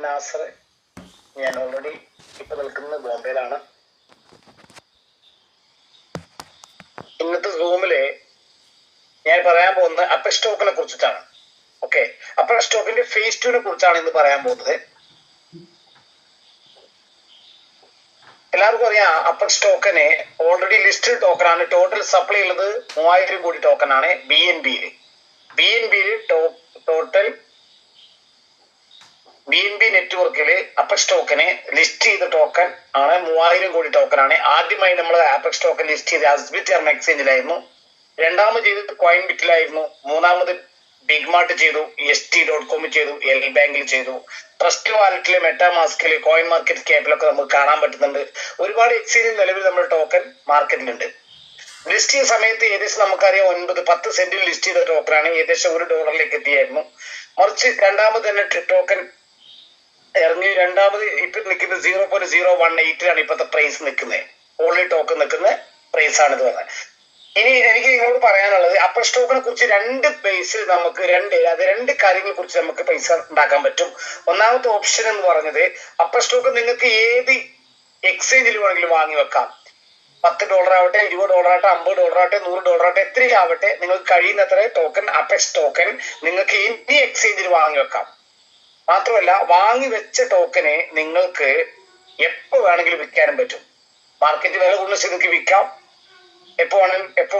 നാസർ. ഞാൻ ഓൾറെഡി ഇപ്പൊ നിൽക്കുന്നത് ബോംബെയിലാണ്. ഇന്നത്തെ സൂമില് ഞാൻ പറയാൻ പോകുന്നത് അപ്പർ സ്റ്റോക്കിനെ കുറിച്ചിട്ടാണ്. ഓക്കെ, അപ്പർ സ്റ്റോക്കിന്റെ ഫേസ് 2 കുറിച്ചാണ് ഇന്ന് പറയാൻ പോകുന്നത്. എല്ലാവർക്കും അറിയാം, അപ്പർ സ്റ്റോക്കിന് ഓൾറെഡി ലിസ്റ്റഡ് ടോക്കനാണ്. ടോട്ടൽ സപ്ലൈ ഉള്ളത് 3000 കോടി ടോക്കനാണ് BNB ടോട്ടൽ BNB നെറ്റ്വർക്കില് അപ്പർ സ്റ്റോക്കിന് ലിസ്റ്റ് ചെയ്ത ടോക്കൺ ആണ് 3000 കോടി ടോക്കൺ ആണ്. ആദ്യമായി നമ്മൾ അപ്പർ സ്റ്റോക്കൻ ലിസ്റ്റ് ചെയ്ത് അസ്ബിറ്റ് എന്ന എക്സ്ചേഞ്ചിലായിരുന്നു. രണ്ടാമത് ചെയ്തത് കോയിൻ ബിറ്റിലായിരുന്നു. മൂന്നാമത് ബിഗ് മാർട്ട് ചെയ്തു, ST.com ചെയ്തു, എൽ ബാങ്കിൽ ചെയ്തു, ട്രസ്റ്റ് വാലറ്റില്, മെറ്റാമാസ്കില്, കോയിൻ മാർക്കറ്റ് ക്യാപ്പിലൊക്കെ നമുക്ക് കാണാൻ പറ്റുന്നുണ്ട്. ഒരുപാട് എക്സ്ചേഞ്ച് നിലവിൽ നമ്മുടെ ടോക്കൺ മാർക്കറ്റിലുണ്ട്. ലിസ്റ്റ് ചെയ്ത സമയത്ത് ഏകദേശം നമുക്കറിയാം 9-10 സെന്റിൽ ലിസ്റ്റ് ചെയ്ത ടോക്കനാണ്. ഏകദേശം $1 എത്തിയായിരുന്നു. മറിച്ച് രണ്ടാമത് തന്നെ ടോക്കൻ ഇറങ്ങി രണ്ടാമത് ഇപ്പൊ നിൽക്കുന്നത് 0.018 ഇപ്പോഴത്തെ പ്രൈസ് നിൽക്കുന്നത്. ഓൺലി ടോക്കൺ നിൽക്കുന്ന പ്രൈസ് ആണ് ഇത് പറഞ്ഞത്. ഇനി എനിക്ക് നിങ്ങളോട് പറയാനുള്ളത്, അപ്പർ സ്റ്റോക്കിനെ കുറിച്ച് രണ്ട് ബേസിൽ നമുക്ക് രണ്ട് കാര്യങ്ങളെ കുറിച്ച് നമുക്ക് പൈസ ഉണ്ടാക്കാൻ പറ്റും. ഒന്നാമത്തെ ഓപ്ഷൻ എന്ന് പറഞ്ഞത്, അപ്പർ സ്റ്റോക്ക് നിങ്ങൾക്ക് ഏത് എക്സ്ചേഞ്ചിൽ വേണമെങ്കിലും വാങ്ങി വെക്കാം. $10 ആവട്ടെ, $20 ആവട്ടെ, $50 ആവട്ടെ, $100 ആവട്ടെ, എത്രയാവട്ടെ, നിങ്ങൾക്ക് കഴിയുന്നത്ര ടോക്കൺ അപ്പർ ടോക്കൺ നിങ്ങൾക്ക് ഈ എക്സ്ചേഞ്ചിൽ വാങ്ങി വെക്കാം. മാത്രമല്ല, വാങ്ങി വെച്ച ടോക്കനെ നിങ്ങൾക്ക് എപ്പോ വേണമെങ്കിലും വിൽക്കാനും പറ്റും. മാർക്കറ്റ് വില കൂടുന്ന സ്ഥിതിക്ക് വിൽക്കാം. എപ്പോ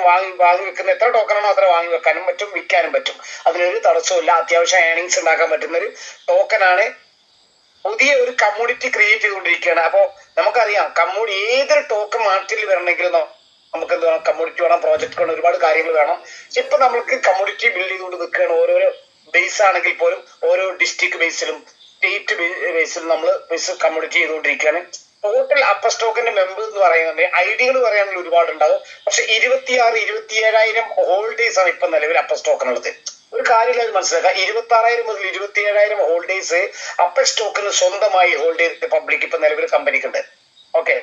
വാങ്ങി വെക്കുന്ന എത്ര ടോക്കണാണോ അത്ര വാങ്ങി വെക്കാനും പറ്റും, വിൽക്കാനും പറ്റും. അതിനൊരു തടസ്സമില്ല. അത്യാവശ്യം ഏർണിങ്സ് ഉണ്ടാക്കാൻ പറ്റുന്ന ഒരു ടോക്കനാണ്. പുതിയ ഒരു കമ്മ്യൂണിറ്റി ക്രിയേറ്റ് ചെയ്തുകൊണ്ടിരിക്കുകയാണ്. അപ്പോ നമുക്കറിയാം, ഏതൊരു ടോക്കൺ മാർക്കറ്റിൽ വരണമെങ്കിലും നമുക്ക് എന്ത് വേണം? കമ്മ്യൂണിറ്റി വേണം, പ്രോജക്റ്റ് വേണം, ഒരുപാട് കാര്യങ്ങൾ വേണം. ഇപ്പൊ നമ്മൾക്ക് കമ്മ്യൂണിറ്റി ബിൽഡ് ചെയ്തുകൊണ്ട് നിൽക്കുകയാണ്. ഓരോരോ ബേസ് ആണെങ്കിൽ പോലും ഓരോ ഡിസ്ട്രിക്ട് ബേസിലും സ്റ്റേറ്റ് ബേസിലും നമ്മൾ കമ്മ്യൂണിറ്റി ചെയ്തുകൊണ്ടിരിക്കുകയാണ്. ടോട്ടൽ അപ്പർ സ്റ്റോക്കിന്റെ മെമ്പർ എന്ന് പറയുന്നത് ഐഡിയകൾ പറയാനുള്ള ഒരുപാടുണ്ടാവും. പക്ഷെ 26-27,000 ഹോൾഡേഴ്സ് ആണ് ഇപ്പൊ നിലവിൽ അപ്പർ സ്റ്റോക്കിനുള്ളത്. ഒരു കാര്യം മനസ്സിലാക്കുക, 26,000 മുതൽ 27,000 ഹോൾഡേഴ്സ് അപ്പർ സ്റ്റോക്കിന് സ്വന്തമായി ഹോൾഡ് ചെയ്തിട്ട് പബ്ലിക് ഇപ്പൊ നിലവിൽ കമ്പനിക്കുണ്ട്. ഓക്കെ,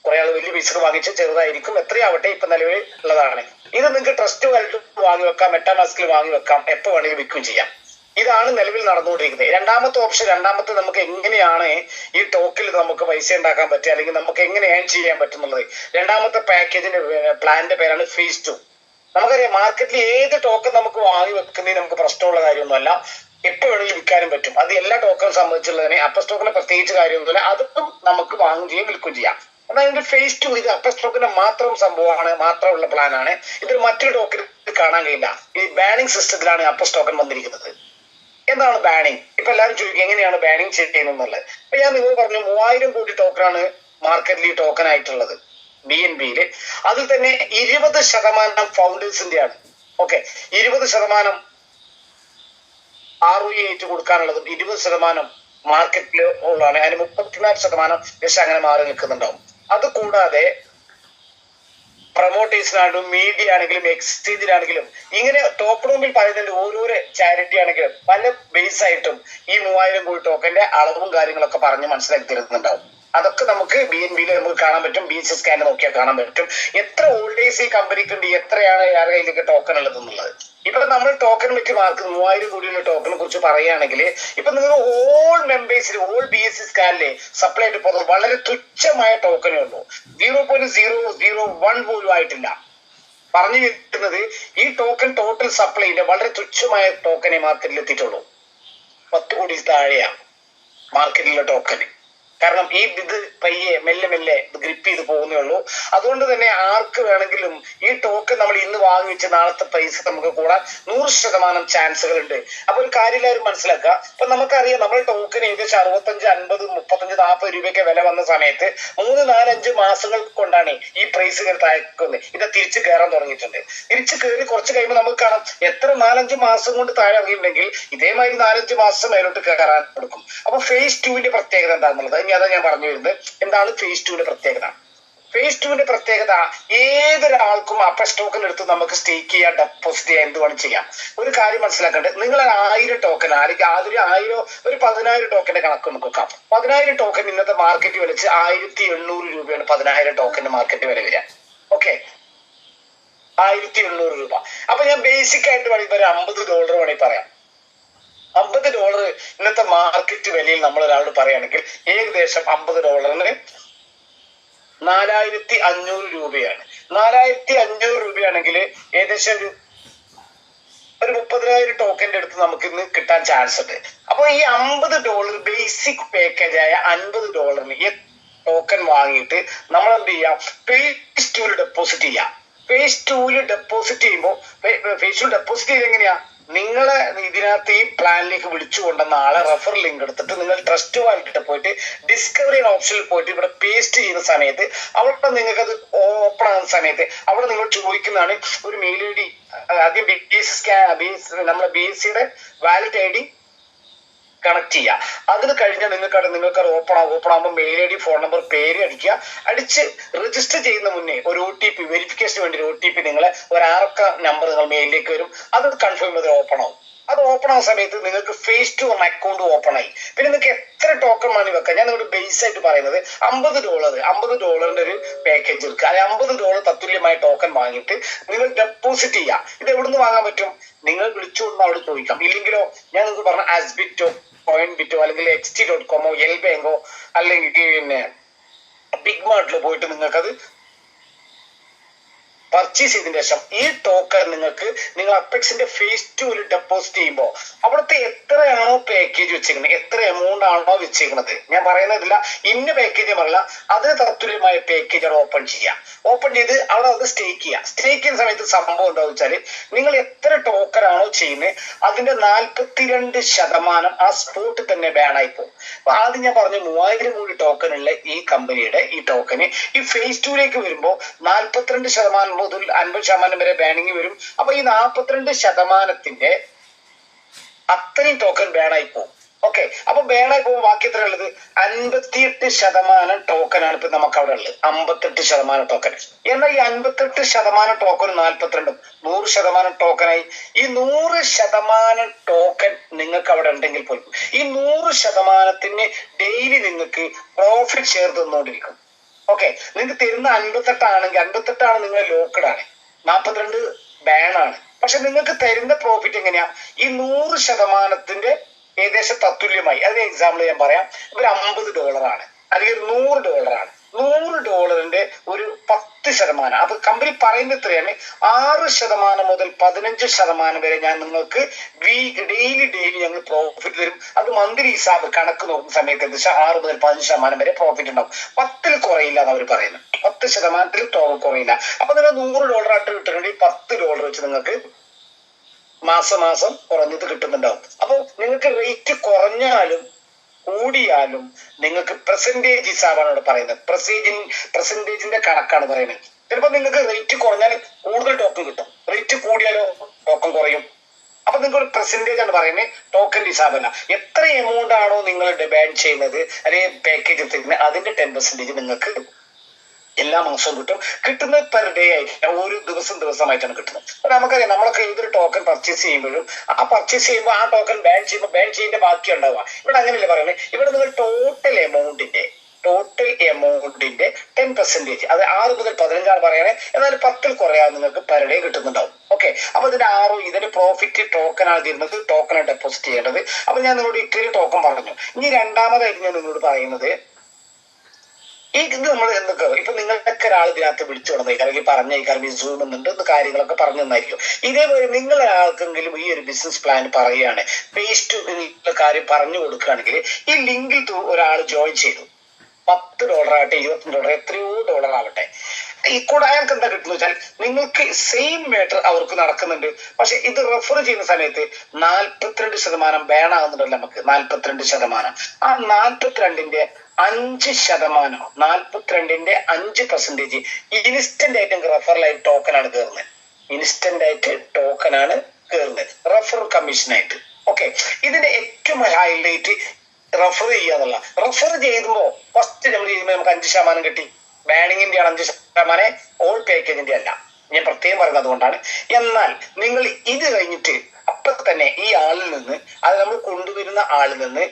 കുറെ ആൾ വലിയ പൈസ വാങ്ങിച്ച് ചെറുതായിരിക്കും, എത്രയാവട്ടെ ഇപ്പൊ നിലവിൽ ഉള്ളതാണ്. ഇത് നിങ്ങൾക്ക് ട്രസ്റ്റ് വാലറ്റ് വാങ്ങി വെക്കാം, മെറ്റാമാസ്കിൽ വാങ്ങി വെക്കാം, എപ്പോ വേണമെങ്കിലും വിൽക്കുകയും ചെയ്യാം. ഇതാണ് നിലവിൽ നടന്നുകൊണ്ടിരിക്കുന്നത്. രണ്ടാമത്തെ ഓപ്ഷൻ, നമുക്ക് എങ്ങനെയാണ് ഈ ടോക്കിൽ നമുക്ക് പൈസ ഉണ്ടാക്കാൻ പറ്റുക, അല്ലെങ്കിൽ നമുക്ക് എങ്ങനെ ഏൺ ചെയ്യാൻ പറ്റുന്നുള്ളത്. രണ്ടാമത്തെ പാക്കേജിന്റെ പ്ലാനിന്റെ പേരാണ് ഫേസ് 2. നമുക്കറിയാം, മാർക്കറ്റിൽ ഏത് ടോക്കൺ നമുക്ക് വാങ്ങി വെക്കുന്നതിന് നമുക്ക് പ്രശ്നമുള്ള കാര്യമൊന്നുമല്ല. എപ്പോ വേണമെങ്കിലും വിൽക്കാനും പറ്റും. അത് എല്ലാ ടോക്കണും സംബന്ധിച്ചുള്ളതിനെ അപ്പർ സ്റ്റോക്കിനെ പ്രത്യേകിച്ച് കാര്യമൊന്നുമില്ല. അതും നമുക്ക് വാങ്ങുകയും ചെയ്യാം, വിൽക്കുകയും ചെയ്യാം. എന്നാൽ ഫേസ് 2 ഇത് അപ്പർ സ്റ്റോക്കിന്റെ മാത്രം സംഭവമാണ്, മാത്രമുള്ള പ്ലാനാണ്. ഇതിൽ മറ്റൊരു ടോക്കൺ കാണാൻ കഴിയില്ല. ഈ ബാനിങ് സിസ്റ്റത്തിലാണ് അപ്പർ സ്റ്റോക്കൺ വന്നിരിക്കുന്നത്. എന്താണ് ബാനിങ്? ഇപ്പൊ എല്ലാവരും ചോദിക്കും എങ്ങനെയാണ് ബാനിങ് ചെയ്യുന്നത്. അപ്പൊ ഞാൻ നിങ്ങൾ പറഞ്ഞു 3000 കോടി ടോക്കണാണ് മാർക്കറ്റിൽ ഈ ടോക്കൺ ആയിട്ടുള്ളത് BNBയില്. അതിൽ തന്നെ 20% ഫൗണ്ടേഴ്സിന്റെ ആണ്. ഓക്കെ, 20% ROE ആയിട്ട് കൊടുക്കാനുള്ളതും 20% മാർക്കറ്റിൽ ഉള്ളതാണ്. അതിന് 34% അങ്ങനെ മാറി നിൽക്കുന്നുണ്ടാവും. അത് കൂടാതെ പ്രൊമോട്ടേഴ്സിനാണെങ്കിലും മീഡിയ ആണെങ്കിലും എക്സ്ചേഞ്ചിലാണെങ്കിലും ഇങ്ങനെ ടോപ്പ് റൂമിൽ പറയുന്നതിന്റെ ഓരോരോ ചാരിറ്റി ആണെങ്കിലും പല ബേസ് ആയിട്ടും ഈ 3000 കോടി ടോക്കന്റെ അളവും കാര്യങ്ങളൊക്കെ പറഞ്ഞ് മനസ്സിലാക്കി തരുന്നുണ്ടാവും. അതൊക്കെ നമുക്ക് BNBയിൽ നമുക്ക് കാണാൻ പറ്റും. BSE സ്കാനിൽ നോക്കിയാൽ കാണാൻ പറ്റും എത്ര ഹോൾഡേഴ്സ് ഈ കമ്പനിക്ക് ഉണ്ട്, എത്രയാണ് ആരുടെ കയ്യിലേക്ക് ടോക്കൺ ഉള്ളത് എന്നുള്ളത്. ഇപ്പൊ നമ്മൾ ടോക്കൺ വെച്ച് മാർക്ക് 3000 കോടിയുള്ള ടോക്കനെ കുറിച്ച് പറയുകയാണെങ്കിൽ ഇപ്പൊ നിങ്ങൾ ഓൾ മെമ്പേഴ്സിൽ ഓൾ BSE സ്കാനിലെ സപ്ലൈ ആയിട്ട് പോകുന്നത് വളരെ തുച്ഛമായ ടോക്കനേ ഉള്ളൂ. 0.001 പോലും ആയിട്ടില്ല. പറഞ്ഞു കിട്ടുന്നത് ഈ ടോക്കൺ ടോട്ടൽ സപ്ലൈന്റെ വളരെ തുച്ഛമായ ടോക്കനെ മാർക്കറ്റിൽ എത്തിയിട്ടുള്ളൂ. 10 കോടി താഴെയാണ് മാർക്കറ്റിലുള്ള ടോക്കന്. കാരണം ഇത് പയ്യെ മെല്ലെ ഗ്രിപ്പ് ചെയ്ത് പോകുന്നേ ഉള്ളൂ. അതുകൊണ്ട് തന്നെ ആർക്ക് വേണമെങ്കിലും ഈ ടോക്കൺ നമ്മൾ ഇന്ന് വാങ്ങിച്ച് നാളത്തെ പൈസ നമുക്ക് കൂടാൻ 100% ചാൻസുകൾ ഉണ്ട്. അപ്പൊ ഒരു കാര്യം എല്ലാവരും മനസ്സിലാക്കുക. ഇപ്പൊ നമുക്കറിയാം, നമ്മുടെ ടോക്കൺ ഏകദേശം 65, 50, 35, 40 രൂപയൊക്കെ വില വന്ന സമയത്ത് 3, 4, 5 മാസങ്ങൾ കൊണ്ടാണ് ഈ പ്രൈസ് താഴ്ക്കുന്നത്. ഇത് തിരിച്ചു കയറാൻ തുടങ്ങിയിട്ടുണ്ട്. തിരിച്ചു കയറി കുറച്ച് കഴിയുമ്പോൾ നമുക്ക് കാണാം എത്ര 4-5 മാസം കൊണ്ട് താഴെ ഇറങ്ങിയിട്ടുണ്ടെങ്കിൽ ഇതേമാതിരി 4-5 മാസം മേലോട്ട് കയറാൻ കൊടുക്കും. അപ്പൊ ഫേസ് 2ന്റെ പ്രത്യേകത എന്താണെന്നുള്ളത് അതാ ഞാൻ പറഞ്ഞു വരുന്നത്. എന്താണ് ഫേസ് 2ന്റെ പ്രത്യേകത? ഫേസ് 2ന്റെ പ്രത്യേകത, ഏതൊരാൾക്കും അപ്പർ ടോക്കൺ എടുത്ത് നമുക്ക് സ്റ്റേക്ക് ചെയ്യാൻ, ഡെപ്പോസിറ്റ് ചെയ്യാൻ, എന്തുവേണം ചെയ്യാം. ഒരു കാര്യം മനസ്സിലാക്കേണ്ടത്, നിങ്ങൾ 1000 ടോക്കൺ അല്ലെങ്കിൽ അതൊരു 1000 ഒരു 10,000 ടോക്കന്റെ കണക്ക് നോക്കാം. 10,000 ടോക്കൺ ഇന്നത്തെ മാർക്കറ്റ് വിലച്ച് 1800 രൂപയാണ് 10,000 ടോക്കന്റെ മാർക്കറ്റ് വില വരിക. ഓക്കെ, 1800 രൂപ. അപ്പൊ ഞാൻ ബേസിക് ആയിട്ട് വേണമെങ്കിൽ $50 വേണമെങ്കിൽ പറയാം. $50 ഇന്നത്തെ മാർക്കറ്റ് വിലയിൽ നമ്മൾ ഒരാളോട് പറയുകയാണെങ്കിൽ ഏകദേശം $50 $4,500 രൂപയാണ്. 4,500 രൂപയാണെങ്കിൽ ഏകദേശം ഒരു 30,000 ടോക്കന്റെ അടുത്ത് നമുക്ക് ഇന്ന് കിട്ടാൻ ചാൻസ് ഉണ്ട്. അപ്പൊ ഈ $50 ബേസിക് പാക്കേജ് ആയ $50 ഈ ടോക്കൻ വാങ്ങിയിട്ട് നമ്മൾ എന്ത് ചെയ്യാം, ഫേസ് 2 ഡെപ്പോസിറ്റ് ചെയ്യാം. ഫേസ് 2 ഡെപ്പോസിറ്റ് ചെയ്യുമ്പോൾ ഫേസ് 2 ഡെപ്പോസിറ്റ് ചെയ്ത് എങ്ങനെയാ, നിങ്ങളെ ഇതിനകത്ത് ഈ പ്ലാനിലേക്ക് വിളിച്ചു കൊണ്ടുവന്ന ആളെ റെഫർ ലിങ്ക് എടുത്തിട്ട് നിങ്ങൾ ട്രസ്റ്റ് വാലിറ്റിട്ട് പോയിട്ട് ഡിസ്കവറി ഓപ്ഷനിൽ പോയിട്ട് ഇവിടെ പേസ്റ്റ് ചെയ്യുന്ന സമയത്ത് അവിടെ നിങ്ങൾക്ക് അത് ഓപ്പൺ ആകുന്ന സമയത്ത് അവിടെ നിങ്ങൾ ചോദിക്കുന്നതാണ് ഒരു മെയിൽ ഐ ഡി, ആദ്യം നമ്മളെ BSCയുടെ വാലിഡ് ID കണക്ട് ചെയ്യുക. അതിന് കഴിഞ്ഞാൽ നിങ്ങൾക്ക് അത് ഓപ്പൺ ആകുമ്പോൾ മെയിൽ ID, ഫോൺ നമ്പർ, പേര് അടിക്കുക. അടിച്ച് രജിസ്റ്റർ ചെയ്യുന്ന മുന്നേ ഒരു OTP, വെരിഫിക്കേഷന് വേണ്ടി ഒരു OTP നിങ്ങളെ ഒരു 6 നമ്പർ നിങ്ങൾ മെയിലിലേക്ക് വരും. അത് കൺഫേം ചെയ്ത് ഓപ്പൺ ആവും. അത് ഓപ്പൺ ആവുന്ന സമയത്ത് നിങ്ങൾക്ക് ഫേസ് 2 അക്കൗണ്ട് ഓപ്പൺ ആയി. പിന്നെ നിങ്ങൾക്ക് എത്ര ടോക്കൺ മണി വെക്കാം. ഞാൻ നിങ്ങളുടെ ബേസ് ആയിട്ട് പറയുന്നത് $50 ഒരു പാക്കേജ് എടുക്കുക. അത് $50 തത്തുല്യമായ ടോക്കൺ വാങ്ങിയിട്ട് നിങ്ങൾ ഡെപ്പോസിറ്റ് ചെയ്യുക. ഇത് എവിടുന്ന് വാങ്ങാൻ പറ്റും? നിങ്ങൾ വിളിച്ചുകൊണ്ട് അവിടെ ചോദിക്കാം. ഇല്ലെങ്കിലോ ഞാൻ നിങ്ങൾക്ക് പറഞ്ഞ ആസ്ബിറ്റോ, കോയിൻബിറ്റോ, അല്ലെങ്കിൽ XT.com, എൽ ബാങ്കോ, അല്ലെങ്കിൽ പിന്നെ ബിഗ് മാർട്ടിലോ പോയിട്ട് നിങ്ങൾക്കത് പർച്ചേസ് ചെയ്തതിനു ശേഷം ഈ ടോക്കൺ നിങ്ങൾ അപ്പെക്സിന്റെ ഫേസ് 2 ഡെപ്പോസിറ്റ് ചെയ്യുമ്പോൾ അവിടുത്തെ എത്രയാണോ പാക്കേജ് വെച്ചിരിക്കുന്നത്, എത്ര എമൗണ്ട് ആണോ വെച്ചിരിക്കുന്നത്, ഞാൻ പറയുന്നതില്ല ഇന്ന പാക്കേജ് പറയില്ല, അതിന് തത്തുല്യമായ പാക്കേജ് അവിടെ ഓപ്പൺ ചെയ്യാം. ഓപ്പൺ ചെയ്ത് അവിടെ അത് സ്റ്റേക്ക് ചെയ്യാം. സ്റ്റേക്ക് ചെയ്യുന്ന സമയത്ത് സംഭവം എന്താണെന്ന് വെച്ചാൽ നിങ്ങൾ എത്ര ടോക്കൺ ആണോ ചെയ്യുന്നത് അതിന്റെ 42% ആ സ്പോട്ട് തന്നെ ബാൻ ആയി പോകും. അപ്പൊ ആദ്യം ഞാൻ പറഞ്ഞു 3000 കോടി ടോക്കൺ ഉള്ള ഈ കമ്പനിയുടെ ഈ ടോക്കന് ഈ ഫേസ് 2ലേക്ക് വരുമ്പോൾ 42% മുതൽ 50% വരെ ബാനിങ് വരും. അപ്പൊ ഈ 42% അത്രയും ടോക്കൺ ബാനായി പോകും. ഓക്കെ, അപ്പൊ ബാനായി പോകുമ്പോൾ ബാക്കി എത്ര ഉള്ളത്? 58% ടോക്കൺ ആണ് ഇപ്പൊ നമുക്ക് അവിടെ ഉള്ളത്. 58% ടോക്കൺ. എന്നാൽ ഈ 58% ടോക്കൺ 42 100% ടോക്കണായി. ഈ 100% ടോക്കൺ നിങ്ങൾക്ക് അവിടെ ഉണ്ടെങ്കിൽ പോലും ഈ 100%ന് ഡെയിലി നിങ്ങൾക്ക് പ്രോഫിറ്റ് ഷെയർ തന്നുകൊണ്ടിരിക്കും. ഓക്കെ, നിങ്ങൾക്ക് തരുന്ന 58 ആണെങ്കിൽ 58 ആണ് നിങ്ങൾ ലോക്കഡ് ആണ്, 42 ബാൻ ആണ്. പക്ഷെ നിങ്ങൾക്ക് തരുന്ന പ്രോഫിറ്റ് എങ്ങനെയാ? ഈ 100%ന്റെ ഏകദേശം തത്തുല്യമായി. അതിന് എക്സാമ്പിൾ ഞാൻ പറയാം. ഒരു $50 ആണ് അല്ലെങ്കിൽ $100 ആണ്. $100ന്റെ ഒരു 10%, അത് കമ്പനി പറയുന്നത് എത്രയാണ്? 6% മുതൽ 15% വരെ ഞാൻ നിങ്ങൾക്ക് ഡെയിലി ഞങ്ങൾ പ്രോഫിറ്റ് തരും. അത് മന്ത്ലി ഹിസാബ് കണക്ക് നോക്കുന്ന സമയത്ത് ഏകദേശം 6 മുതൽ 15% വരെ പ്രോഫിറ്റ് ഉണ്ടാവും. 10ൽ കുറയില്ല എന്ന് അവർ പറയുന്നത്. 10% കുറയില്ല. അപ്പൊ നിങ്ങൾ $100 ആയിട്ട് കിട്ടുന്നുണ്ടെങ്കിൽ $10 വെച്ച് നിങ്ങൾക്ക് മാസം കുറഞ്ഞത് കിട്ടുന്നുണ്ടാവും. അപ്പൊ നിങ്ങൾക്ക് റേറ്റ് കുറഞ്ഞാലും കൂടിയാലും നിങ്ങൾക്ക് പെർസെന്റേജ് ഹിസാബാണ് ഇവിടെ പറയുന്നത്. പെർസെന്റേജിന്റെ കണക്കാണ് പറയുന്നത്. ചിലപ്പോൾ നിങ്ങൾക്ക് റേറ്റ് കുറഞ്ഞാൽ കൂടുതൽ ടോക്കൺ കിട്ടും, റേറ്റ് കൂടിയാലോ ടോക്കൺ കുറയും. അപ്പൊ നിങ്ങൾക്ക് ഒരു പെർസെന്റേജ് ആണ് പറയുന്നത്, ടോക്കൺ ഹിസാബല്ല. എത്ര എമൗണ്ട് ആണോ നിങ്ങൾ ഡിമാൻഡ് ചെയ്യുന്നത് അല്ലെങ്കിൽ പാക്കേജ് എടുത്തിരിക്കുന്നത് അതിന്റെ 10% നിങ്ങൾക്ക് എല്ലാ മാസവും കിട്ടും. കിട്ടുന്നത് പെർ ഡേ ആയിട്ട്, ഒരു ദിവസമായിട്ടാണ് കിട്ടുന്നത്. അപ്പൊ നമുക്കറിയാം, നമ്മളൊക്കെ ഏതൊരു ടോക്കൺ പർച്ചേസ് ചെയ്യുമ്പോഴും ആ പർച്ചേസ് ചെയ്യുമ്പോൾ ആ ടോക്കൺ ബാൻ ചെയ്യുന്ന ബാക്കി ഉണ്ടാവുക. ഇവിടെ അങ്ങനെയല്ലേ പറയുന്നത്. ഇവിടെ നിങ്ങൾ ടോട്ടൽ എമൗണ്ടിന്റെ 10%, അത് 6 മുതൽ 15 പറയണേ. എന്നാൽ 10ൽ കുറയാതെ നിങ്ങൾക്ക് പെർ ഡേ കിട്ടുന്നുണ്ടാവും. ഓക്കെ, അപ്പൊ ഇതിന്റെ പ്രോഫിറ്റ് ടോക്കൺ ആണ് തരുന്നത്, ടോക്കൺ ഡെപ്പോസിറ്റ് ചെയ്യേണ്ടത്. അപ്പൊ ഞാൻ നിങ്ങളോട് ഇത്രയും ടോക്കൺ പറഞ്ഞു. ഇനി രണ്ടാമതായിട്ട് ഞാൻ നിങ്ങളോട് പറയുന്നത്, ഇത് നമ്മൾ എന്തൊക്കെ ഇപ്പൊ നിങ്ങളൊക്കെ ഒരാൾ ഇതിനകത്ത് വിളിച്ചു കൊടുന്നേക്കാം അല്ലെങ്കിൽ പറഞ്ഞേക്കാം ഈ സൂം എന്നുണ്ട് എന്ന് കാര്യങ്ങളൊക്കെ പറഞ്ഞു തന്നായിരിക്കും. ഇതേപോലെ നിങ്ങൾ ഒരാൾക്കെങ്കിലും ഈ ഒരു ബിസിനസ് പ്ലാൻ പറയുകയാണ്, ഫേസ് 2 കാര്യം പറഞ്ഞു കൊടുക്കുകയാണെങ്കിൽ ഈ ലിങ്കിൽ ഒരാൾ ജോയിൻ ചെയ്തു, $10 ആവട്ടെ, $25, എത്രയോ ഡോളർ ആവട്ടെ, ഈ കൂടെ അയാൾക്ക് എന്താ കിട്ടുന്ന വെച്ചാൽ നിങ്ങൾക്ക് സെയിം മാറ്റർ അവർക്ക് നടക്കുന്നുണ്ട്. പക്ഷെ ഇത് റെഫർ ചെയ്യുന്ന സമയത്ത് 42% ബാൻ ആകുന്നുണ്ടല്ലോ നമുക്ക്. 42%, ആ 42ന്റെ 5%, 42ന്റെ 5% ഇൻസ്റ്റന്റ് ആയിട്ട് റെഫറലായിട്ട് ടോക്കൺ ആണ് കയറുന്നത്. ഇൻസ്റ്റന്റ് ആയിട്ട് ടോക്കൺ ആണ് കയറുന്നത് റെഫർ കമ്മീഷൻ ആയിട്ട്. ഓക്കെ, ഇതിന്റെ ഏറ്റവും ഹൈലൈറ്റ് റെഫർ ചെയ്യാന്നുള്ള. റെഫർ ചെയ്യുമ്പോ ഫസ്റ്റ് നമ്മൾ ചെയ്യുമ്പോൾ നമുക്ക് 5% കിട്ടി. ബാനിങ്ങിന്റെ ആണ് 5%, ഓൾ പാക്കേജിന്റെ അല്ല. ഞാൻ പ്രത്യേകം പറയുന്നത് അതുകൊണ്ടാണ്. എന്നാൽ നിങ്ങൾ ഇത് കഴിഞ്ഞിട്ട് അപ്പൊ തന്നെ ഈ ആളിൽ നിന്ന്, അത് നമ്മൾ കൊണ്ടുവരുന്ന ആളിൽ നിന്ന്,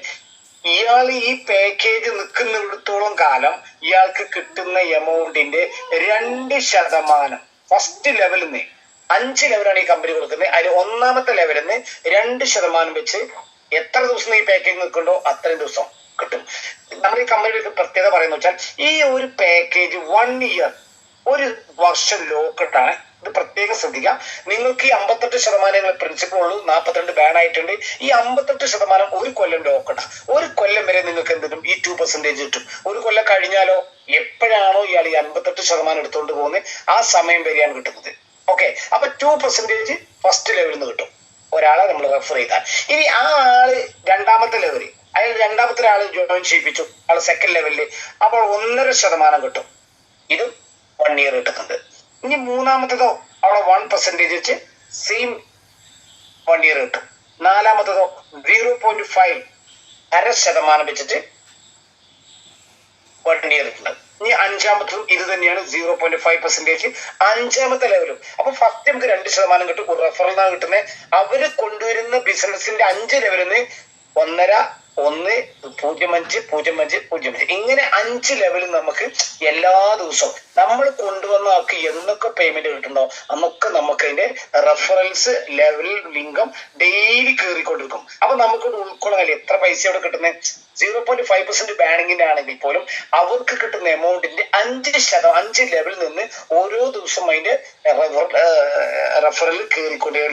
ഇയാൾ ഈ പാക്കേജ് നിൽക്കുന്നിടത്തോളം കാലം ഇയാൾക്ക് കിട്ടുന്ന എമൗണ്ടിന്റെ 2% ഫസ്റ്റ് ലെവലിൽ നിന്ന്, 5 ലെവലാണ് ഈ കമ്പനി കൊടുക്കുന്നത്. അതിൽ ഒന്നാമത്തെ ലെവലിൽ നിന്ന് 2% വെച്ച് എത്ര ദിവസം ഈ പാക്കേജ് നിൽക്കുന്നുണ്ടോ അത്രയും ദിവസം കിട്ടും. നമ്മൾ ഈ കമ്പനിയുടെ പ്രത്യേകത പറയുന്ന വെച്ചാൽ ഈ ഒരു പാക്കേജ് 1 ഇയർ, ഒരു വർഷം ലോക്കിട്ടാണ്. ഇത് പ്രത്യേകം ശ്രദ്ധിക്കാം. നിങ്ങൾക്ക് ഈ 58% പ്രിൻസിപ്പൾ ഉള്ളൂ, 42 ബാൻ ആയിട്ടുണ്ട്. ഈ 58% ഒരു കൊല്ലം ലോക്കിട്ട. ഒരു കൊല്ലം വരെ നിങ്ങൾക്ക് എന്തിനും ഈ 2% കിട്ടും. ഒരു കൊല്ലം കഴിഞ്ഞാലോ എപ്പോഴാണോ ഇയാൾ ഈ 58% എടുത്തുകൊണ്ട് പോകുന്നത് ആ സമയം വരെയാണ് കിട്ടുന്നത്. ഓക്കെ, അപ്പൊ 2% ഫസ്റ്റ് ലെവലിൽ നിന്ന് കിട്ടും ഒരാളെ നമ്മൾ റെഫർ ചെയ്താൽ. ഇനി ആ ആള് രണ്ടാമത്തെ ലെവല്, അയാൾ രണ്ടാമത്തെ ആള് ജോയിൻ ചെയ്യിപ്പിച്ചു, ആള് സെക്കൻഡ് ലെവലില്, അപ്പോൾ 1.5% കിട്ടും. ഇത് 1 ഇയർ കിട്ടുന്നുണ്ട്. ഇനി മൂന്നാമത്തേതോ അവിടെ 1% വെച്ച് സെയിം 1 ഇയർ കിട്ടും. നാലാമത്തേതോ 0.5 0.5% വെച്ചിട്ട് 1 ഇയർ കിട്ടുന്നത്. ഇനി അഞ്ചാമത്തതും ഇത് തന്നെയാണ്, 0.5% അഞ്ചാമത്തെ ലെവലും. അപ്പൊ ഫസ്റ്റ് നമുക്ക് 2% കിട്ടും. റെഫറൽ കിട്ടുന്നത് അവര് കൊണ്ടുവരുന്ന ബിസിനസിന്റെ 5 ലെവലിൽ നിന്ന് 1.5, 1, 0.5, 0.5, 0.5 ഇങ്ങനെ 5 ലെവലിൽ നമുക്ക് എല്ലാ ദിവസവും നമ്മൾ കൊണ്ടുവന്ന ആൾക്ക് എന്നൊക്കെ പേയ്മെന്റ് കിട്ടുന്നോ അന്നൊക്കെ നമുക്ക് അതിന്റെ റെഫറൻസ് ലെവൽ ലിങ്കം ഡെയിലി കയറിക്കൊണ്ടിരിക്കും. അപ്പൊ നമുക്ക് ഉൾക്കൊള്ളാൻ എത്ര പൈസ അവിടെ കിട്ടുന്നത്? 0.5% ബാങ്കിന്റെ ആണെങ്കിൽ പോലും അവർക്ക് കിട്ടുന്ന എമൗണ്ടിന്റെ 5% ലെവലിൽ നിന്ന് ഓരോ ദിവസം അതിന്റെ റെഫറൽ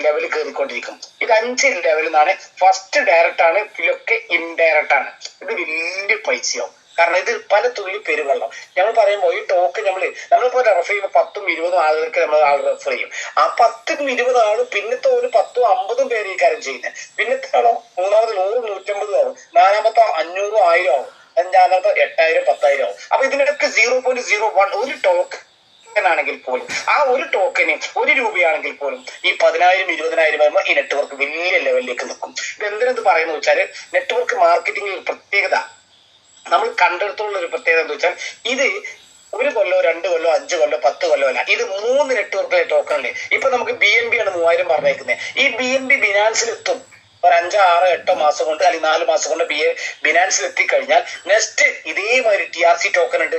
ലെവൽ കയറിക്കൊണ്ടിരിക്കും. ഇത് 5 ലെവലിൽ നിന്നാണ്. ഫസ്റ്റ് ഡയറക്റ്റ് ആണ്, ഇതിലൊക്കെ ഇൻഡയറക്റ്റ് ആണ്. ഇത് വലിയ പൈസയാവും. കാരണം ഇത് പല തുള്ളി പെരുവെള്ളം. ഞങ്ങൾ പറയുമ്പോൾ ഈ ടോക്ക് നമ്മളിപ്പോ റെഫർ ചെയ്യുമ്പോൾ 10ഉം 20ഉം ആളുകൾക്ക് നമ്മൾ ആൾ റെഫർ ചെയ്യും. ആ 10ഉം 20 ആളും പിന്നത്തെ ഒരു 10ഉം 50ഉം പേര് ഈ കാര്യം ചെയ്യുന്നത്. പിന്നത്തെ ആളോ മൂന്നാമത് 100, 150 ആവും, നാലാമത്തെ 500, 1000 ആവും, അഞ്ചാമത്തെ 8000, 10,000 ആവും. അപ്പൊ ഇതിനൊക്കെ 0.01 ഒരു ടോക്ക് ആണെങ്കിൽ പോലും, ആ ഒരു ടോക്കന് 1 രൂപയാണെങ്കിൽ പോലും ഈ 10,000, 20,000 വരുമ്പോൾ ഈ നെറ്റ്വർക്ക് വലിയ ലെവലിലേക്ക് നിൽക്കും. ഇത് എന്തിനെന്ന് പറയുന്നത് വെച്ചാൽ നെറ്റ്വർക്ക് മാർക്കറ്റിംഗിൽ പ്രത്യേകത നമ്മൾ കണ്ടെടുത്തുള്ള ഒരു പ്രത്യേകത എന്ന് വെച്ചാൽ ഇത് 1 കൊല്ലോ 2 കൊല്ലോ 5 കൊല്ലോ 10 കൊല്ലോ അല്ല, ഇത് 3 നെറ്റ്വർക്കിലെ ടോക്കണില്. ഇപ്പൊ നമുക്ക് BNB ആണ് 3000 പറഞ്ഞേക്കുന്നത്. ഈ BNB ബിനാൻസിൽ എത്തും ഒരു 5, 6, 8 മാസം കൊണ്ട്, അല്ലെങ്കിൽ 4 മാസം കൊണ്ട് ബിനാൻസിൽ എത്തിക്കഴിഞ്ഞാൽ നെക്സ്റ്റ് ഇതേമാതിരി TRC ടോക്കൺ ഉണ്ട്,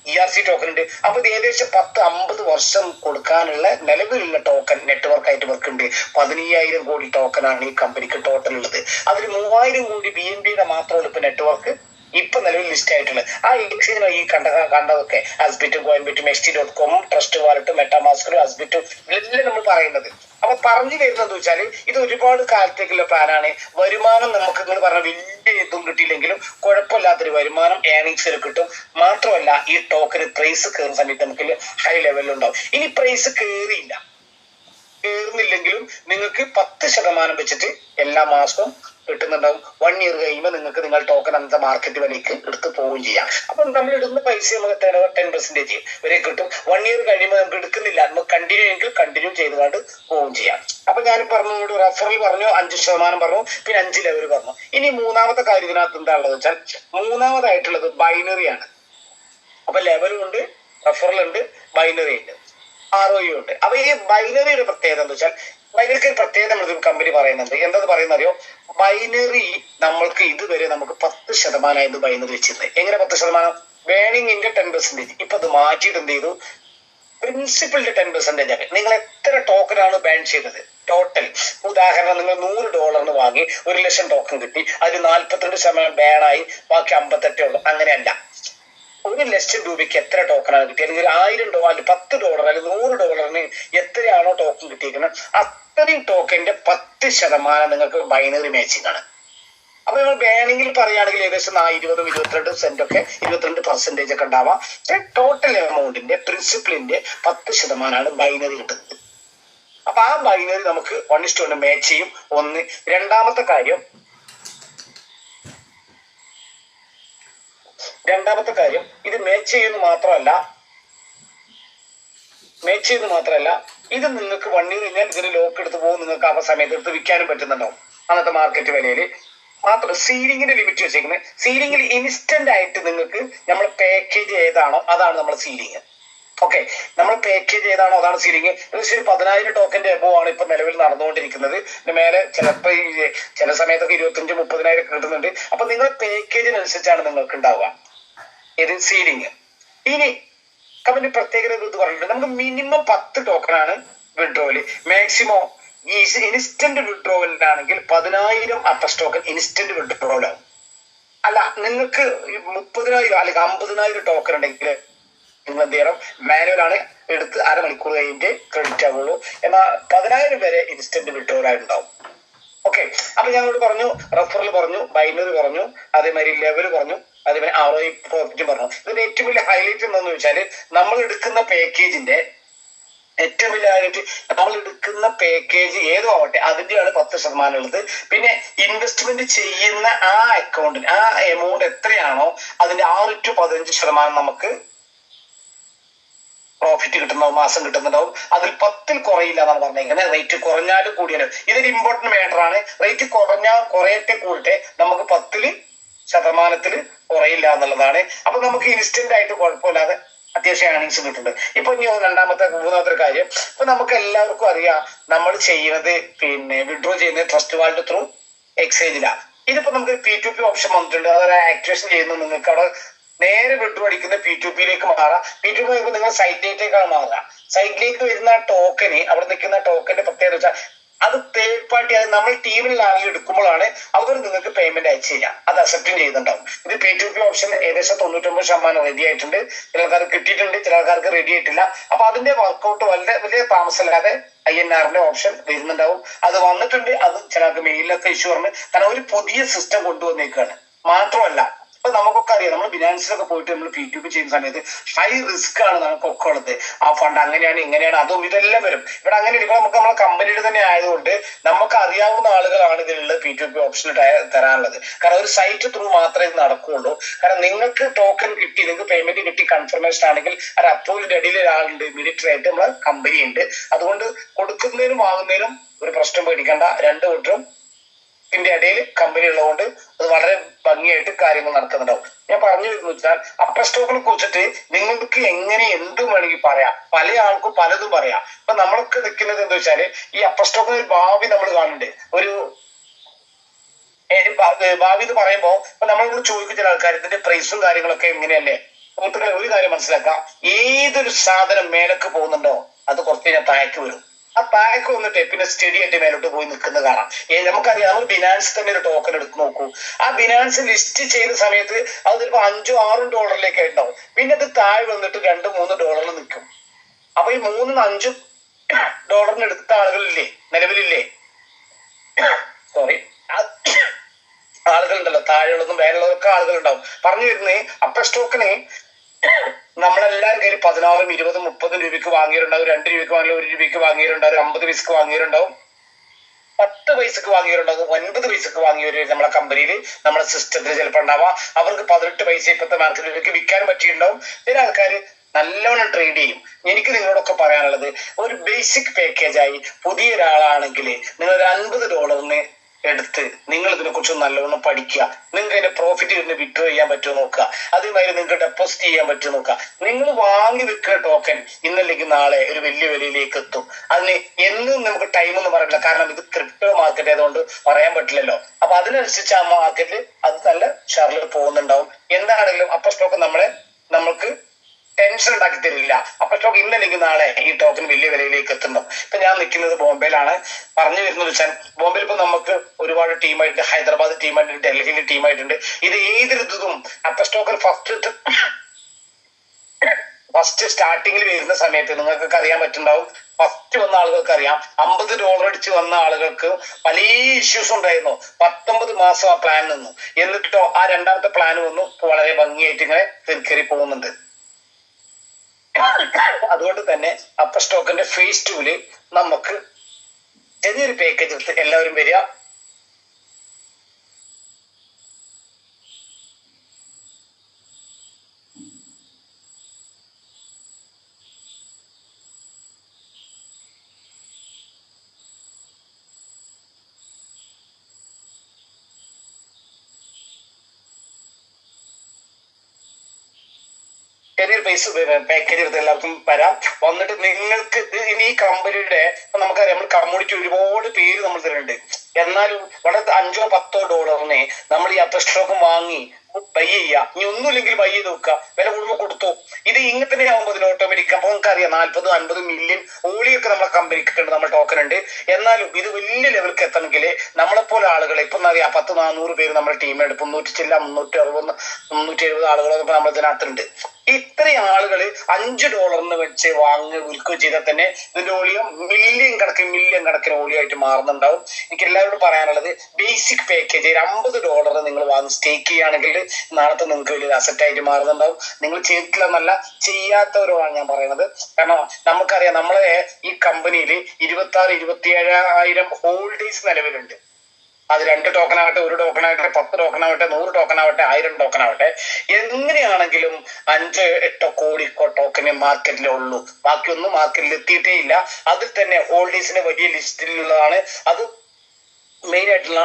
ERC ടോക്കൺ ഉണ്ട്. അപ്പൊ ഇത് ഏകദേശം 10-50 വർഷം കൊടുക്കാനുള്ള നിലവിലുള്ള ടോക്കൺ നെറ്റ്വർക്ക് ആയിട്ട് വർക്കുണ്ട്. 15,000 കോടി ടോക്കനാണ് ഈ കമ്പനിക്ക് ടോട്ടൽ ഉള്ളത്. അതിൽ 3,000 കോടി BNBയുടെ മാത്രമുള്ള ഇപ്പൊ നെറ്റ്വർക്ക് ഇപ്പൊ നിലവിൽ ലിസ്റ്റ് ആയിട്ടുള്ളത്. ആ എക്സ്ചേഞ്ച് ഈ കണ്ടതൊക്കെ അസ്ബിറ്റും കോയിൻബിറ്റും XT.com, ട്രസ്റ്റ് വാലറ്റും, മെറ്റാമാസ്കും, അസ്ബിറ്റും ഇതെല്ലാം നമ്മൾ പറയുന്നത്. അപ്പൊ പറഞ്ഞു വരുന്നത് വെച്ചാല് ഇത് ഒരുപാട് കാലത്തേക്കുള്ള പ്ലാനാണ്. വരുമാനം നമുക്ക് നിങ്ങൾ പറഞ്ഞ വലിയ ഇതും കിട്ടിയില്ലെങ്കിലും കുഴപ്പമില്ലാത്തൊരു വരുമാനം ഏണിങ്സിൽ കിട്ടും. മാത്രമല്ല ഈ ടോക്കന് പ്രൈസ് കയറുന്ന സമയത്ത് നമുക്ക് ഹൈ ലെവലിൽ ഉണ്ടാവും. ഇനി പ്രൈസ് കയറുന്നില്ലെങ്കിലും നിങ്ങൾക്ക് 10% വെച്ചിട്ട് എല്ലാ മാസവും കിട്ടുന്നുണ്ടാവും. 1 ഇയർ കഴിയുമ്പോൾ നിങ്ങൾക്ക് നിങ്ങൾ ടോക്കൺ അന്നത്തെ മാർക്കറ്റ് വിലയ്ക്ക് എടുത്ത് പോവുകയും ചെയ്യാം. അപ്പൊ നമ്മൾ ഇടുന്ന പൈസ നമുക്ക് 10% വരെ കിട്ടും. 1 ഇയർ കഴിയുമ്പോൾ നമുക്ക് എടുക്കുന്നില്ല, നമുക്ക് കണ്ടിന്യൂ ചെയ്തുകൊണ്ട് പോവുകയും ചെയ്യാം. അപ്പൊ ഞാൻ പറഞ്ഞോട് റെഫറൽ പറഞ്ഞു, 5% പറഞ്ഞു, പിന്നെ 5 ലെവൽ പറഞ്ഞു. ഇനി മൂന്നാമത്തെ കാര്യം ഇതിനകത്ത് എന്താണുള്ളത് വെച്ചാൽ മൂന്നാമതായിട്ടുള്ളത് ബൈനറി ആണ്. അപ്പൊ ലെവലും ഉണ്ട്, റെഫറൽ ഉണ്ട്, ബൈനറി ഉണ്ട്, ROI ഉണ്ട്. അപ്പൊ ഈ ബൈനറിയുടെ പ്രത്യേകത എന്ന് വെച്ചാൽ ബൈനറിക്ക് ഒരു പ്രത്യേകത നമ്മൾ കമ്പനി പറയുന്നുണ്ട്. എന്താ പറയുന്നറിയോ? ബൈനറി നമ്മൾക്ക് ഇതുവരെ നമുക്ക് 10% ബൈനറി വെച്ചിരുന്നത്. എങ്ങനെ 10%? ബാനിങ്ങിന്റെ 10%. ഇപ്പൊ അത് മാറ്റിയിട്ട് എന്ത് ചെയ്തു? പ്രിൻസിപ്പലിന്റെ 10% ആക്കി. നിങ്ങൾ എത്ര ടോക്കനാണ് ബാൻ ചെയ്തത് ടോട്ടൽ? ഉദാഹരണം നിങ്ങൾ $100 വാങ്ങി 1,00,000 ടോക്കൺ കിട്ടി, അതിൽ 42% ബാനായി, ബാക്കി 58 ഉള്ളൂ. അങ്ങനെയല്ല. 1,00,000 രൂപയ്ക്ക് എത്ര ടോക്കണാണ് കിട്ടിയത്? അല്ലെങ്കിൽ $1,000, $10 അല്ലെങ്കിൽ $100 എത്രയാണോ ടോക്കൺ കിട്ടിയിരിക്കുന്നത് അത്രയും ടോക്കന്റെ 10% നിങ്ങൾക്ക് ബൈനറി മാച്ചിങ് ആണ്. അപ്പൊ നമ്മൾ ബാനിങ്ങിൽ പറയുകയാണെങ്കിൽ ഏകദേശം 20-22 ഒക്കെ 22% ഒക്കെ ഉണ്ടാവാം. ടോട്ടൽ എമൗണ്ടിന്റെ പ്രിൻസിപ്പലിന്റെ 10% ബൈനറി കിട്ടുന്നത്. അപ്പൊ ആ ബൈനറി നമുക്ക് 1:1 മാച്ച് ചെയ്യും. ഒന്ന്. രണ്ടാമത്തെ കാര്യം ഇത് മാച്ച് ചെയ്യുന്നത് മാത്രമല്ല ഇത് നിങ്ങൾക്ക് 1 ഇയർ കഴിഞ്ഞാൽ ഇതിന് ലോക്ക് എടുത്ത് പോകും. നിങ്ങൾക്ക് ആ സമയത്ത് എടുത്ത് വിൽക്കാനും പറ്റുന്നുണ്ടാവും അന്നത്തെ മാർക്കറ്റ് വിലയിൽ. മാത്രം സീലിംഗിന്റെ ലിമിറ്റ് വെച്ചേക്കുന്നത്. സീലിംഗിൽ ഇൻസ്റ്റന്റ് ആയിട്ട് നിങ്ങൾക്ക് നമ്മൾ പാക്കേജ് ഏതാണോ അതാണ് നമ്മുടെ സീലിംഗ്. ഓക്കെ, നമ്മൾ പാക്കേജ് ഏതാണോ അതാണ് സീലിംഗ്. ഏകദേശം 10,000 ടോക്കന്റെ എബോ ആണ് ഇപ്പൊ നിലവിൽ നടന്നുകൊണ്ടിരിക്കുന്നത്. മേലെ ചിലപ്പോ ചില സമയത്തൊക്കെ 25-30,000 കിട്ടുന്നുണ്ട്. അപ്പൊ നിങ്ങൾ പാക്കേജിനനുസരിച്ചാണ് നിങ്ങൾക്ക് ഉണ്ടാവുക ഇത് സീലിംഗ്. ഇനി കമ്പനി പ്രത്യേകത ഇത് പറഞ്ഞിട്ടുണ്ട്, നമുക്ക് മിനിമം 10 ടോക്കണാണ് വിഡ്രോയില്, മാക്സിമം ഈ ഇൻസ്റ്റന്റ് വിഡ്രോവലിനാണെങ്കിൽ 10,000 അപ്പർ ടോക്കൺ ഇൻസ്റ്റന്റ് വിഡ്രോവലാവും. അല്ല, നിങ്ങൾക്ക് 30,000 അല്ലെങ്കിൽ 50,000 ടോക്കൺ ഉണ്ടെങ്കിൽ നിങ്ങൾ എന്ത് ചെയ്യണം, മാനുവലാണ് എടുത്ത് അരമണിക്കൂർ കഴിഞ്ഞിട്ട് ക്രെഡിറ്റ് ആവുള്ളൂ. എന്നാൽ 10,000 വരെ ഇൻസ്റ്റന്റ് വിഡ്രോവൽ ആയിട്ടുണ്ടാവും. ഓക്കെ, അപ്പൊ ഞങ്ങളോട് പറഞ്ഞു, റെഫറൽ പറഞ്ഞു, ബൈനറി പറഞ്ഞു, അതേമാതിരി ലെവൽ പറഞ്ഞു, അതേമാതിരി ROI പ്രോഫിറ്റ് പറഞ്ഞു. ഇതിന്റെ ഏറ്റവും വലിയ ഹൈലൈറ്റ് എന്താണെന്ന് വെച്ചാൽ നമ്മൾ എടുക്കുന്ന പാക്കേജിന്റെ ഏറ്റവും വലിയ ഹൈലൈറ്റ്, നമ്മൾ എടുക്കുന്ന പാക്കേജ് ഏതും ആവട്ടെ അതിന്റെയാണ് 10% ഉള്ളത്. പിന്നെ ഇൻവെസ്റ്റ്മെന്റ് ചെയ്യുന്ന ആ അക്കൗണ്ടിന് ആ എമൗണ്ട് എത്രയാണോ അതിന്റെ 6 to 15% നമുക്ക് പ്രോഫിറ്റ് കിട്ടുന്നുണ്ടാവും, മാസം കിട്ടുന്നുണ്ടാവും. അതിൽ 10 കുറയില്ല എന്നാണ് പറഞ്ഞിരിക്കുന്നത്. റേറ്റ് കുറഞ്ഞാലും കൂടിയാലും ഇതൊരു ഇമ്പോർട്ടന്റ് മാറ്റർ ആണ്. റേറ്റ് കുറയട്ടെ കൂടട്ടെ നമുക്ക് 10% കുറയില്ല എന്നുള്ളതാണ്. അപ്പൊ നമുക്ക് ഇൻസ്റ്റന്റ് ആയിട്ട് കുഴപ്പമില്ലാതെ അത്യാവശ്യം ഏർണിങ്സ് കിട്ടുന്നുണ്ട്. ഇപ്പൊ ഇനി മൂന്നാമത്തെ കാര്യം, ഇപ്പൊ നമുക്ക് എല്ലാവർക്കും അറിയാം നമ്മൾ ചെയ്യുന്നത് പിന്നെ വിഡ്രോ ചെയ്യുന്നത് ട്രസ്റ്റ് വാലറ്റ് ത്രൂ എക്സ്ചേഞ്ചിലാണ്. ഇതിപ്പോ നമുക്ക് P2P ഓപ്ഷൻ വന്നിട്ടുണ്ട്. അതൊരു ആക്ടിവേഷൻ ചെയ്യുന്നത് നിങ്ങൾക്ക് അവിടെ നേരെ വിഡ്രോ അടിക്കുന്ന P2P മാറാം. P2P വരുമ്പോൾ നിങ്ങൾ സൈറ്റിലേക്കാണ് മാറുക. സൈറ്റിലേക്ക് വരുന്ന ടോക്കന്, അവിടെ നിൽക്കുന്ന ടോക്കന്റെ പ്രത്യേകത വെച്ചാൽ അത് തേർഡ് പാർട്ടി, അത് നമ്മൾ ടീമിലുള്ള ആളുകൾ എടുക്കുമ്പോഴാണ് അവർ നിങ്ങൾക്ക് പേയ്മെന്റ് അയച്ചു തരിക. അത് അക്സെപ്റ്റും ചെയ്യുന്നുണ്ടാവും. ഇത് P2P ഓപ്ഷൻ ഏകദേശം 99% റെഡി ആയിട്ടുണ്ട്. ചില ആൾക്കാർക്ക് കിട്ടിയിട്ടുണ്ട്, ചില ആൾക്കാർക്ക് റെഡി ആയിട്ടില്ല. അപ്പൊ അതിന്റെ വർക്കൗട്ട് വലിയ താമസമില്ലാതെ INR ഓപ്ഷൻ വരുന്നുണ്ടാവും. അത് വന്നിട്ടുണ്ട്. അത് ചിലർക്ക് മെയിലൊക്കെ ഇഷ്യൂ പറഞ്ഞു. കാരണം ഒരു പുതിയ സിസ്റ്റം കൊണ്ടുവന്നേക്കാണ്. മാത്രമല്ല ഇപ്പൊ നമുക്കൊക്കെ അറിയാം, നമ്മൾ ബിനാൻസിലൊക്കെ പോയിട്ട് നമ്മൾ P2P ചെയ്യുന്ന സമയത്ത് ഹൈ റിസ്ക് ആണ് നമുക്കൊക്കെ ഉള്ളത്. ആ ഫണ്ട് അങ്ങനെയാണ് ഇങ്ങനെയാണ് അതും ഇതെല്ലാം വരും. ഇവിടെ അങ്ങനെ ഇരിക്കുമ്പോൾ നമുക്ക് നമ്മളെ കമ്പനിയുടെ തന്നെ ആയതുകൊണ്ട് നമുക്ക് അറിയാവുന്ന ആളുകളാണ് ഇതിലുള്ള P2P ഓപ്ഷൻ തരാനുള്ളത്. കാരണം ഒരു സൈറ്റ് ത്രൂ മാത്രമേ ഇത് നടക്കുകയുള്ളൂ. കാരണം നിങ്ങൾക്ക് ടോക്കൺ കിട്ടി, നിങ്ങൾക്ക് പേയ്മെന്റ് കിട്ടി കൺഫർമേഷൻ ആണെങ്കിൽ അത് അപ്രൂവലിന്റെ ഇടയിൽ ഒരാളുണ്ട്, മിലിറ്ററി ആയിട്ട് നമ്മളെ കമ്പനി ഉണ്ട്. അതുകൊണ്ട് കൊടുക്കുന്നതിനും വാങ്ങുന്നതിനും ഒരു പ്രശ്നം പേടിക്കേണ്ട. രണ്ടു കൂട്ടരും ഇടയിൽ കമ്പനി ഉള്ളതുകൊണ്ട് അത് വളരെ ഭംഗിയായിട്ട് കാര്യങ്ങൾ നടക്കുന്നുണ്ടാവും. ഞാൻ പറഞ്ഞു വരുന്നു വെച്ചാൽ അപ്പർ സ്റ്റോക്കിനെ കുറിച്ചിട്ട് നിങ്ങൾക്ക് എങ്ങനെ എന്തും വേണമെങ്കിൽ പറയാം. പല ആൾക്കും പലതും പറയാം. ഇപ്പൊ നമ്മളൊക്കെ നിൽക്കുന്നത് എന്താ വെച്ചാല് ഈ അപ്പർ സ്റ്റോക്കിന് ഒരു ഭാവി നമ്മൾ കാണുന്നുണ്ട്. ഒരു ഭാവി എന്ന് പറയുമ്പോ ഇപ്പൊ നമ്മളിവിടെ ചോദിക്കുന്ന ചില ആൾക്കാർ ഇതിന്റെ പ്രൈസും കാര്യങ്ങളൊക്കെ എങ്ങനെയല്ലേ. സുഹൃത്തുക്കളെ ഒരു കാര്യം മനസ്സിലാക്കാം, ഏതൊരു സാധനം മേലേക്ക് പോകുന്നുണ്ടോ അത് കുറച്ച് കഴിഞ്ഞാൽ താഴേക്ക് വരും. ആ താഴേക്ക് വന്നിട്ട് പിന്നെ സ്റ്റഡി ആയിട്ട് മേലോട്ട് പോയി നിൽക്കുന്നത് കാണാം. നമുക്കറിയാം, നമ്മൾ ബിനാൻസ് തന്നെ ഒരു ടോക്കൺ എടുത്ത് നോക്കൂ. ആ ബിനാൻസ് ലിസ്റ്റ് ചെയ്ത സമയത്ത് അത് ചിലപ്പോൾ $5-6 ഉണ്ടാവും. പിന്നെ അത് താഴെ വന്നിട്ട് $2-3 നിൽക്കും. അപ്പൊ ഈ $3-5 എടുത്ത ആളുകളില്ലേ, നിലവിലില്ലേ, സോറി, ആളുകളുണ്ടല്ലോ, താഴെയുള്ളതും മേലുള്ളതൊക്കെ ആളുകളുണ്ടാവും. പറഞ്ഞു വരുന്നത് അപ്പർ സ്റ്റോക്കിന് നമ്മളെല്ലാവരും കയ്യിൽ 16, 20, 30 രൂപയ്ക്ക് വാങ്ങിയിട്ടുണ്ടാവും, 2 രൂപയ്ക്ക് വാങ്ങിയ, 1 രൂപയ്ക്ക് വാങ്ങിയിട്ടുണ്ടാവും, 50 പൈസക്ക് വാങ്ങിയിട്ടുണ്ടാവും, 10 പൈസക്ക് വാങ്ങിയിട്ടുണ്ടാവും, 9 പൈസക്ക് വാങ്ങിയവര് നമ്മളെ കമ്പനിയിൽ നമ്മളെ സിസ്റ്റത്തിൽ ചിലപ്പോൾ ഉണ്ടാവാം. അവർക്ക് 18 പൈസ ഇപ്പോഴത്തെ മാർക്കറ്റിലേക്ക് വിൽക്കാൻ പറ്റിയിട്ടുണ്ടാവും. ചില ആൾക്കാർ നല്ലോണം ട്രേഡ് ചെയ്യും. എനിക്ക് നിങ്ങളോടൊക്കെ പറയാനുള്ളത്, ഒരു ബേസിക് പാക്കേജായി പുതിയ ഒരാളാണെങ്കിൽ നിങ്ങൾ $50 എടുത്ത് നിങ്ങൾ ഇതിനെ കുറിച്ച് നല്ലവണ്ണം പഠിക്കുക. നിങ്ങൾക്ക് അതിന്റെ പ്രോഫിറ്റ് ഇതിന് വിഡ്രോ ചെയ്യാൻ പറ്റുമോ നോക്കുക. അതേമാതിരി നിങ്ങൾക്ക് ഡെപ്പോസിറ്റ് ചെയ്യാൻ പറ്റുമോ നോക്കുക. നിങ്ങൾ വാങ്ങി വെക്കുന്ന ടോക്കൻ ഇന്നല്ലെങ്കിൽ നാളെ ഒരു വലിയ വിലയിലേക്ക് എത്തും. അതിന് എന്നും നമുക്ക് ടൈം ഒന്നും പറയില്ല. കാരണം ഇത് ക്രിപ്റ്റോ മാർക്കറ്റ് ആയതുകൊണ്ട് പറയാൻ പറ്റില്ലല്ലോ. അപ്പൊ അതിനനുസരിച്ച് ആ മാർക്കറ്റിൽ അത് നല്ല ഷെയറിൽ പോകുന്നുണ്ടാവും. എന്താണെങ്കിലും അപ്പർ സ്റ്റോക്ക് നമ്മൾക്ക് ടെൻഷൻ ഉണ്ടാക്കി തരില്ല. അപ്പർ സ്റ്റോക്ക് ഇന്നല്ലെങ്കിൽ നാളെ ഈ ടോക്കൺ വലിയ വിലയിലേക്ക് എത്തുന്നുണ്ടാവും. ഇപ്പൊ ഞാൻ നിൽക്കുന്നത് ബോംബെയിലാണ്. പറഞ്ഞു വരുന്നത് വെച്ചാൽ ബോംബെയിൽ ഇപ്പൊ നമുക്ക് ഒരുപാട് ടീമായിട്ട്, ഹൈദരാബാദ് ടീമായിട്ടുണ്ട്, ഡൽഹിയിൽ ടീമായിട്ടുണ്ട്. ഇത് ഏതൊരു ഇതും അപ്പർ സ്റ്റോക്കിൽ ഫസ്റ്റ് സ്റ്റാർട്ടിങ്ങിൽ വരുന്ന സമയത്ത് നിങ്ങൾക്കൊക്കെ അറിയാൻ പറ്റുന്നുണ്ടാവും. ഫസ്റ്റ് വന്ന ആളുകൾക്ക് അറിയാം, $50 അടിച്ച് വന്ന ആളുകൾക്ക് പല ഇഷ്യൂസ് ഉണ്ടായിരുന്നു. 19 മാസം ആ പ്ലാൻ നിന്നു. എന്നിട്ടോ ആ രണ്ടാമത്തെ പ്ലാൻ വന്നു. വളരെ ഭംഗിയായിട്ട് ഇങ്ങനെ കയറി പോകുന്നുണ്ട്. അതുകൊണ്ട് തന്നെ അപ്പർ സ്റ്റോക്കിന്റെ ഫേസ് 2 നമുക്ക് ചെറിയൊരു പാക്കേജ് എടുത്ത് എല്ലാവരും വരിക. ചെറിയൊരു പൈസ പാക്കേജ് എടുത്ത് എല്ലാവർക്കും വരാം. വന്നിട്ട് നിങ്ങൾക്ക് ഇനി ഈ കമ്പനിയുടെ നമുക്കറിയാം, നമ്മൾ കമ്മ്യൂണിറ്റി ഒരുപാട് പേര് നമ്മൾ തരുന്നുണ്ട്. എന്നാലും വളരെ $5-10 നമ്മൾ ഈ അപ്പർ സ്റ്റോക്ക് വാങ്ങി ബൈ ചെയ്യുക. ഇനി ഒന്നുമില്ലെങ്കിൽ ബൈ ചെയ്ത് വെക്കുക, വില കൂടുമ്പോൾ കൊടുത്തു. ഇത് ഇങ്ങനെ തന്നെ ആകുമ്പോൾ ഇതിന് ഓട്ടോമാറ്റിക്. അപ്പൊ നമുക്കറിയാം 40-50 മില്യൺ ഓളിയൊക്കെ നമ്മളെ കമ്പനിക്ക് ഉണ്ട്, നമ്മൾ ടോക്കൺ ഉണ്ട്. എന്നാലും ഇത് വലിയ ലെവലിലേക്ക് എത്തണമെങ്കിൽ നമ്മളെപ്പോലെ ആളുകൾ ഇപ്പൊ അറിയാം 100-400 പേര് നമ്മുടെ ടീമിലുണ്ട്. 360 370 ആളുകളൊക്കെ നമ്മൾ ഇതിനകത്തുണ്ട്. ഇത്രയും ആളുകൾ $5 വെച്ച് വിൽക്കുകയും ചെയ്താൽ തന്നെ ഇതിന്റെ ഓളിയം മില്യൺ കണക്കിന് ഓളിയായിട്ട് മാറുന്നുണ്ടാവും. എനിക്ക് എല്ലാവരോടും പറയാനുള്ളത്, ബേസിക് പാക്കേജ് $50 നിങ്ങൾ വാങ്ങി സ്റ്റേക്ക് ചെയ്യുകയാണെങ്കിൽ നാളത്തെ നിങ്ങൾക്ക് വലിയൊരു അസറ്റ് ആയിട്ട് മാറുന്നുണ്ടാവും. നിങ്ങൾ ചെയ്തിട്ടില്ലെന്നല്ല, ചെയ്യാത്തവരോടാണ് ഞാൻ പറയുന്നത്. കാരണം നമുക്കറിയാം നമ്മളെ ഈ കമ്പനിയിൽ 26-27,000 ഹോൾഡേഴ്സ് നിലവിലുണ്ട്. അത് 2 ടോക്കൺ ആവട്ടെ, 1 ടോക്കൺ ആവട്ടെ, 10 ടോക്കൺ ആവട്ടെ, 100 ടോക്കൺ ആവട്ടെ, 1000 ടോക്കൺ ആവട്ടെ, എങ്ങനെയാണെങ്കിലും 5-8 കോടി ടോക്കന് മാർക്കറ്റിലുള്ളൂ. ബാക്കിയൊന്നും മാർക്കറ്റിൽ എത്തിയിട്ടേ ഇല്ല. അതിൽ തന്നെ ഹോൾഡേഴ്സിന്റെ വലിയ ലിസ്റ്റിലുള്ളതാണ്. അത് മെയിൻ ആയിട്ടുള്ള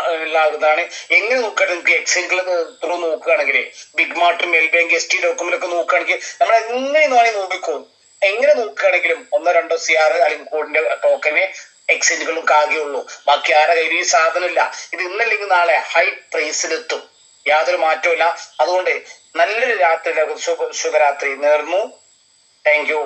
ഇതാണ്. എങ്ങനെ നോക്കുകയാണെങ്കിൽ നിങ്ങൾക്ക് എക്സ്ചേഞ്ചിൽ ത്രൂ നോക്കുകയാണെങ്കിൽ, ബിഗ് മാർട്ടും എൽ ബാങ്ക് ST ഡോക്യുമെന്റൊക്കെ നോക്കുകയാണെങ്കിൽ നമ്മൾ എങ്ങനെ നോക്കിക്കോ. എങ്ങനെ നോക്കുകയാണെങ്കിലും 1-2 CR അല്ലെങ്കിൽ കോഡിന്റെ ടോക്കന് എക്സ്ചേഞ്ചുകളും കാകെയുള്ളൂ. ബാക്കി ആരുടെ കയ്യിൽ ഈ സാധനമില്ല. ഇത് ഇന്നല്ലെങ്കിൽ നാളെ ഹൈ പ്രൈസിലെത്തും, യാതൊരു മാറ്റവും ഇല്ല. അതുകൊണ്ട് നല്ലൊരു രാത്രി, ശുഭരാത്രി നേർന്നു. Thank you.